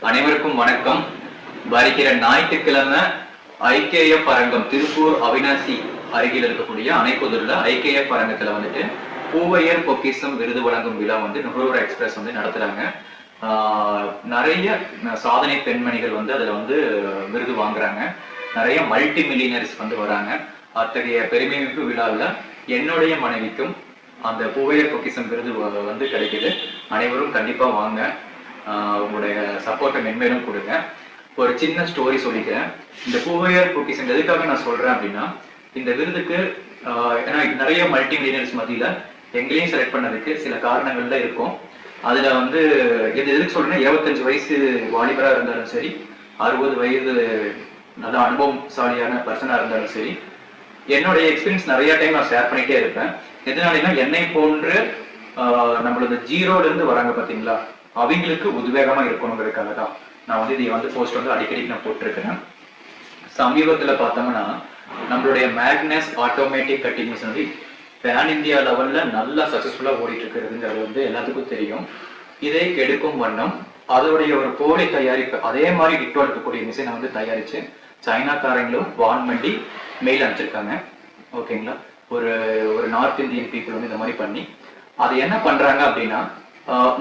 அனைவருக்கும் வணக்கம். வருகிற ஞாயிற்றுக்கிழமை ஐக்கிய பரங்கம் திருப்பூர் அவினாசி அருகில் இருக்கக்கூடிய அணைப்புதூர்ல ஐக்கிய பரங்கத்துல வந்துட்டு பூவையர் பொக்கிஷம் விருது வழங்கும் விழா வந்து நுகர்வோர் எக்ஸ்பிரஸ் வந்து நடத்துறாங்க. நிறைய சாதனை பெண்மணிகள் வந்து அதுல வந்து விருது வாங்குறாங்க. நிறைய மல்டி மில்லியனர்ஸ் வந்து வராங்க. அத்தகைய பெருமைமிகு விழாவில் என்னுடைய மனைவிக்கும் அந்த பூவையர் பொக்கிஷம் விருது வந்து கிடைக்குது. அனைவரும் கண்டிப்பா வாங்க, உங்களுடைய சப்போர்ட்டை மென்மேலும் கொடுங்க. ஒரு சின்ன ஸ்டோரி சொல்லிக்கிறேன். இந்த பூவையர் பொக்கிஷம் எதுக்காக நான் சொல்றேன் அப்படின்னா, இந்த விருதுக்கு ஏன்னா நிறைய மல்டி மில்லியனர்ஸ் மத்தியில எங்களையும் செலக்ட் பண்ணதுக்கு சில காரணங்கள்ல இருக்கும். அதுல வந்து எதுக்கு சொல்றேன்னா, 25 வயசு வாலிபரா இருந்தாலும் சரி, 60 வயது நல்ல அனுபவசாலியான பர்சனா இருந்தாலும் சரி, என்னுடைய எக்ஸ்பீரியன்ஸ் நிறைய டைம் நான் ஷேர் பண்ணிட்டே இருப்பேன். எதனாலனா என்னை போன்று நம்மளோட ஜீரோல இருந்து வராங்க பாத்தீங்களா, அவங்களுக்கு உத்வேகமா இருக்கணுங்கிறதுக்காக தான் நான் வந்து இதை வந்து போஸ்ட் வந்து அடிக்கடி நான் போட்டிருக்கிறேன். சமீபத்துல பார்த்தோம்னா நம்மளுடைய மேக்னஸ் ஆட்டோமேட்டிக் கட்டிங் மிஷின் வந்து பேன் இந்தியா லெவல்ல நல்லா சக்சஸ்ஃபுல்லா ஓடிட்டு இருக்கிறதுங்கிறது வந்து எல்லாத்துக்கும் தெரியும். இதை கெடுக்கும் வண்ணம் அதோடைய ஒரு போலி தயாரிப்பு அதே மாதிரி டிட்டோ இருக்கக்கூடிய மிஷினை வந்து தயாரிச்சு சைனாக்காரங்களும் வான் பண்ணி மெயில் அனுப்பிச்சிருக்காங்க. ஓகேங்களா, ஒரு நார்த் இந்தியன் பீப்புள் வந்து இந்த மாதிரி பண்ணி அது என்ன பண்றாங்க அப்படின்னா,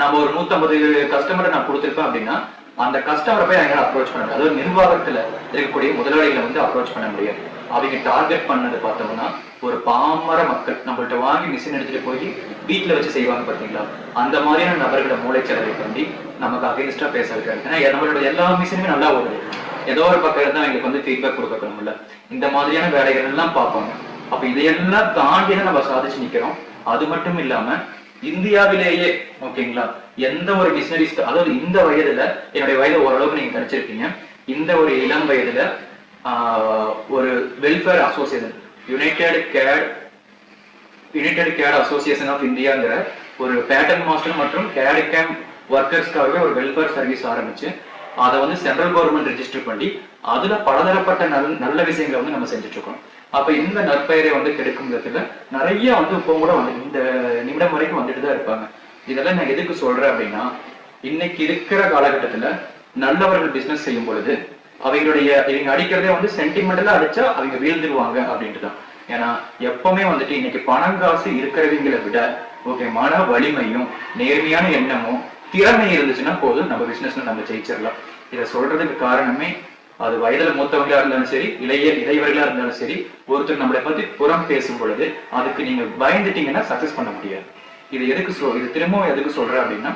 நம்ம ஒரு 150 கஸ்டமரை நான் கொடுத்துருப்பேன் அப்படின்னா அந்த கஸ்டமரை போய் எங்களால் அப்ரோச் பண்ண முடியாது. அதாவது நிர்வாகத்துல இருக்கக்கூடிய முதலாளிகளை வந்து அப்ரோச் பண்ண முடியாது. அவங்க டார்கெட் பண்ணது பார்த்தோம்னா ஒரு பாமர மக்கள் நம்மள்ட்ட வாங்கி மிஷின் எடுத்துட்டு போய் வீட்டுல வச்சு செய்வாங்க பாத்தீங்களா, அந்த மாதிரியான நபர்களை மூளைச்சலவை பண்ணி நமக்கு அகைன்ஸ்டா பேச இருக்காரு. ஏன்னா நம்மளோட எல்லா மிஷினுமே நல்லா ஓடுது, ஏதோ ஒரு பக்கம் இருந்தா அவங்களுக்கு வந்து ஃபீட்பேக் கொடுக்கணும்ல. இந்த மாதிரியான வேலைகள் எல்லாம் பார்ப்பாங்க. அப்ப இதையெல்லாம் தாண்டி நம்ம சாதிச்சு நிக்கிறோம். அது மட்டும் இல்லாம இந்தியாவிலேயே ஓகேங்களா எந்த ஒரு மிஷினரிஸ், அதாவது இந்த வயதுல என்னுடைய வயது ஓரளவுக்கு நீங்க கிடைச்சிருக்கீங்க, இந்த ஒரு இளம் வயதுல ஒரு welfare association united cat association of இந்தியாங்கிற ஒரு பேட்டர்ன் மாஸ்டர் மற்றும் கேட் ஒர்க்கர்ஸ்க்காகவே ஒரு வெல்ஃபேர் சர்வீஸ் ஆரம்பிச்சு அதை வந்து சென்ட்ரல் கவர்மெண்ட் ரெஜிஸ்டர் பண்ணி அதுல பலதரப்பட்ட நல்ல விஷயங்களை வந்து நம்ம செஞ்சுட்டு இருக்கோம். அப்ப இந்த நற்பெயரை வந்து கெடுக்கும் விதத்துல நிறைய வந்து இப்போ கூட வந்து இந்த நிமிடம் வரைக்கும் வந்துட்டு தான் இருப்பாங்க. இதெல்லாம் நான் எதுக்கு சொல்றேன் அப்படின்னா, இன்னைக்கு இருக்கிற காலகட்டத்துல நல்லவர்கள் பிசினஸ் செய்யும் பொழுது இவங்க அடிக்கிறதே வந்து சென்டிமெண்டலா அடிச்சா அவங்க வீழ்ந்துருவாங்க அப்படின்ட்டு தான். ஏன்னா எப்பவுமே வந்துட்டு இன்னைக்கு பணம் காசு இருக்கிறவங்களை விட ஓகே மன வலிமையும் நேர்மையான எண்ணமும் திறமை இருந்துச்சுன்னா போதும், நம்ம பிசினஸ்ல நம்ம ஜெயிச்சிடலாம். இதை சொல்றதுக்கு காரணமே, அது வயதுல மூத்தவங்களா இருந்தாலும் சரி, இளையவர்களா இருந்தாலும் சரி, ஒருத்தர் நம்மளை பத்தி புறம் பேசும் பொழுது அதுக்கு நீங்க பயந்துட்டீங்கன்னா சக்சஸ் பண்ண முடியாது. இது திரும்பவும் எதுக்கு சொல்றேன் அப்படின்னா,